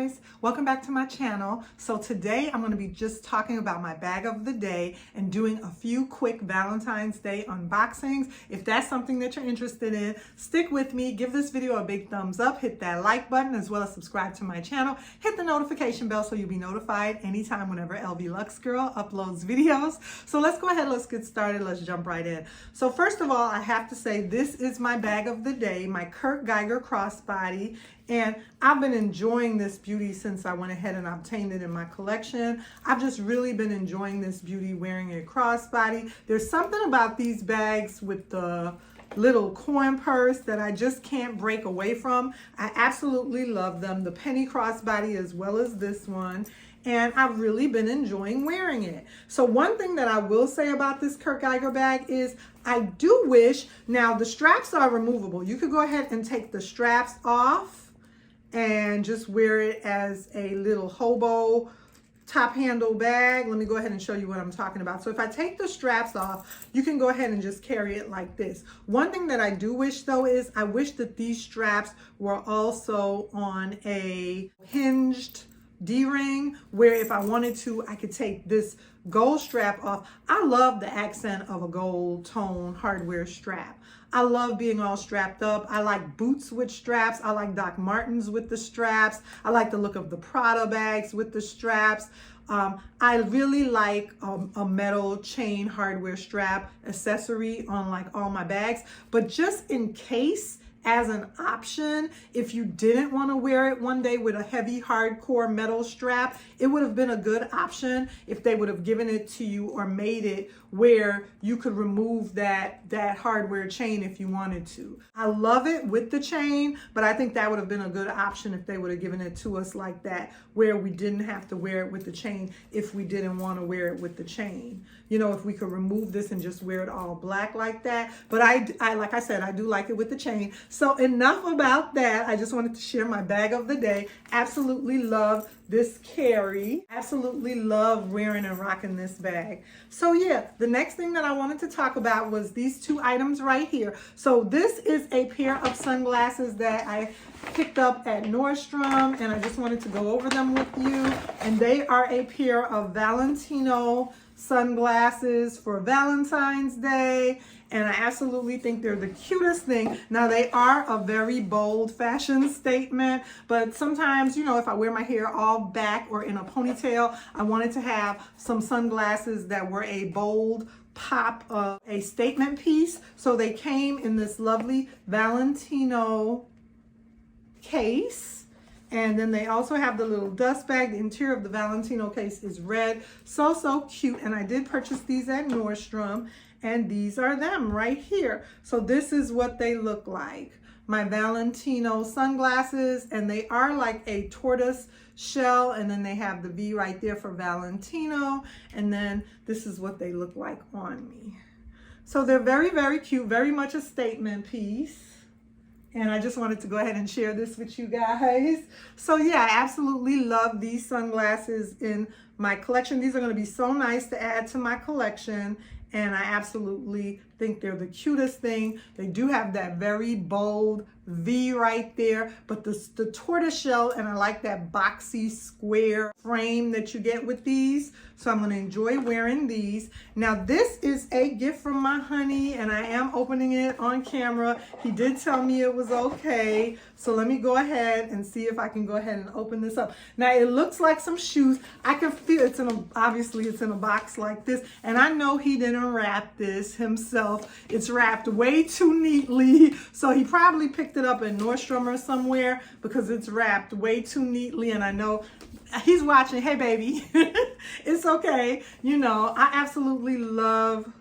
guys, welcome back to my channel. So today I'm going to be just talking about my bag of the day and doing a few quick Valentine's Day unboxings. If that's something that you're interested in, stick with me, give this video a big thumbs up, hit that like button, as well as subscribe to my channel, hit the notification bell so you'll be notified anytime whenever lvluxegirl uploads videos. So let's go ahead, let's get started, let's jump right in. So first of all, I have to say this is my bag of the day, my Kurt Geiger crossbody. And I've been enjoying this beauty since I went ahead and obtained it in my collection. I've just really been enjoying this beauty wearing a crossbody. There's something about these bags with the little coin purse that I just can't break away from. I absolutely love them, the penny crossbody as well as this one. And I've really been enjoying wearing it. So one thing that I will say about this Kurt Geiger bag is I do wish, now the straps are removable. You could go ahead and take the straps off and just wear it as a little hobo top handle bag. Let me go ahead and show you what I'm talking about. So if I take the straps off, you can go ahead and just carry it like this. One thing that I do wish though is I wish that these straps were also on a hinged D-ring, where if I wanted to, I could take this gold strap off. I love the accent of a gold tone hardware strap. I love being all strapped up. I like boots with straps. I like Doc Martens with the straps. I like the look of the Prada bags with the straps. I really like a metal chain hardware strap accessory on like all my bags, but just in case, as an option, if you didn't want to wear it one day with a heavy hardcore metal strap, it would have been a good option if they would have given it to you or made it where you could remove that hardware chain if you wanted to. I love it with the chain, but I think that would have been a good option if they would have given it to us like that, where we didn't have to wear it with the chain if we didn't want to wear it with the chain. You know, if we could remove this and just wear it all black like that. But I like I said, I do like it with the chain. So enough about that. I just wanted to share my bag of the day. Absolutely love this carry. Absolutely love wearing and rocking this bag. So yeah, the next thing that I wanted to talk about was these two items right here. So this is a pair of sunglasses that I picked up at Nordstrom, and I just wanted to go over them with you. And they are a pair of Valentine sunglasses for Valentine's Day, and I absolutely think they're the cutest thing. Now they are a very bold fashion statement, but sometimes, you know, if I wear my hair all back or in a ponytail, I wanted to have some sunglasses that were a bold pop of a statement piece. So they came in this lovely Valentino case. And then they also have the little dust bag. The interior of the Valentino case is red. So cute. And I did purchase these at Nordstrom. And these are them right here. So this is what they look like. My Valentino sunglasses. And they are like a tortoise shell. And then they have the V right there for Valentino. And then this is what they look like on me. So they're very cute. Very much a statement piece. And I just wanted to go ahead and share this with you guys. So yeah, I absolutely love these sunglasses in my collection. These are going to be so nice to add to my collection. And I absolutely think they're the cutest thing. They do have that very bold V right there, but the tortoise shell, and I like that boxy square frame that you get with these. So I'm going to enjoy wearing these. Now this is a gift from my honey, and I am opening it on camera. He did tell me it was okay. So let me go ahead and see if I can go ahead and open this up. Now it looks like some shoes. I can feel it's obviously it's in a box like this, and I know he didn't wrap this himself. It's wrapped way too neatly. So he probably picked it up at Nordstrom or somewhere because it's wrapped way too neatly, and I know he's watching. Hey baby, it's okay. You know, I absolutely love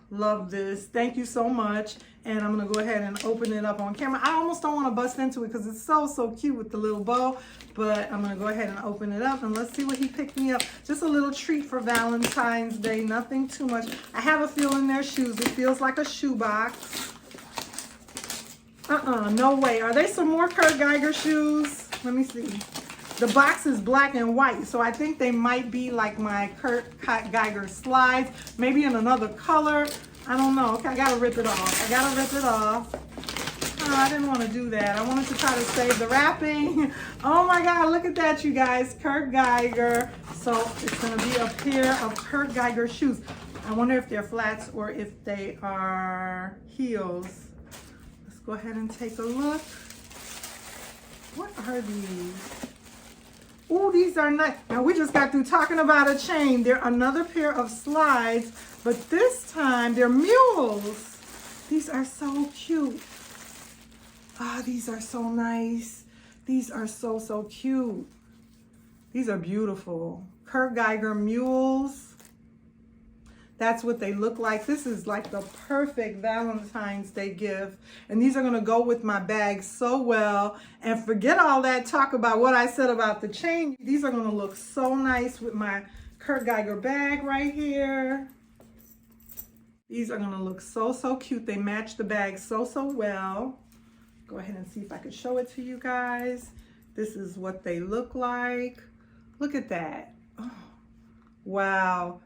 this. Thank you so much. And I'm gonna go ahead and open it up on camera. I almost don't want to bust into it because it's so cute with the little bow, but I'm gonna go ahead and open it up and let's see what he picked me up. Just a little treat for Valentine's Day, nothing too much. I have a feeling they're shoes. It feels like a shoe box. No way. Are they some more Kurt Geiger shoes? Let me see. The box is black and white, so I think they might be like my Kurt Geiger slides, maybe in another color. I don't know. Okay, I gotta rip it off. I didn't want to do that. I wanted to try to save the wrapping. Oh my God, look at that, you guys. Kurt Geiger. So it's going to be a pair of Kurt Geiger shoes. I wonder if they're flats or if they are heels. Let's go ahead and take a look. What are these? Oh, these are nice. Now, we just got through talking about a chain. They're another pair of slides, but this time they're mules. These are so cute. Ah, these are so nice. These are so, so cute. These are beautiful. Kurt Geiger mules. That's what they look like. This is like the perfect Valentine's Day gift. And these are gonna go with my bag so well. And forget all that talk about what I said about the chain. These are gonna look so nice with my Kurt Geiger bag right here. These are gonna look so, so cute. They match the bag so, so well. Go ahead and see if I can show it to you guys. This is what they look like. Look at that. Oh, wow.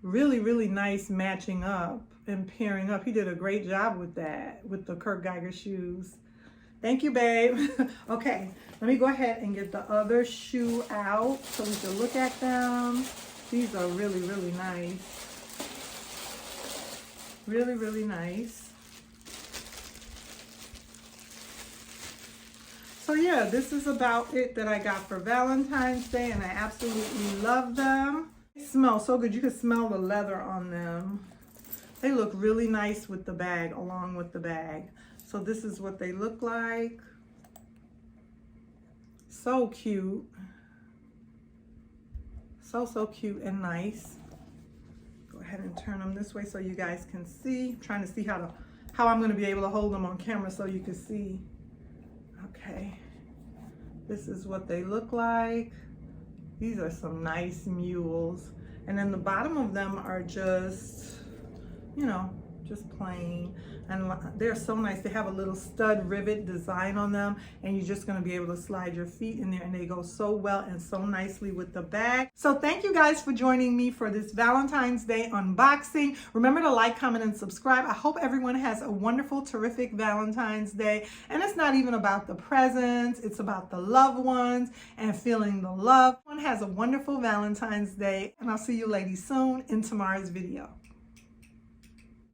Really, really nice matching up and pairing up. He did a great job with that, with the Kurt Geiger shoes. Thank you, babe. Okay, let me go ahead and get the other shoe out so we can look at them. These are really, really nice. Really, really nice. So yeah, this is about it that I got for Valentine's Day, and I absolutely love them. They smell so good. You can smell the leather on them. They look really nice with the bag, along with the bag. So this is what they look like. So cute. So, so cute and nice. Go ahead and turn them this way so you guys can see. I'm trying to see how I'm going to be able to hold them on camera so you can see. Okay. This is what they look like. These are some nice mules. And then the bottom of them are just, you know, just plain. And they're so nice. They have a little stud rivet design on them, and you're just going to be able to slide your feet in there, and they go so well and so nicely with the bag. So thank you guys for joining me for this Valentine's Day unboxing. Remember to like, comment, and subscribe. I hope everyone has a wonderful, terrific Valentine's Day. And it's not even about the presents. It's about the loved ones and feeling the love. Everyone has a wonderful Valentine's Day, and I'll see you ladies soon in tomorrow's video.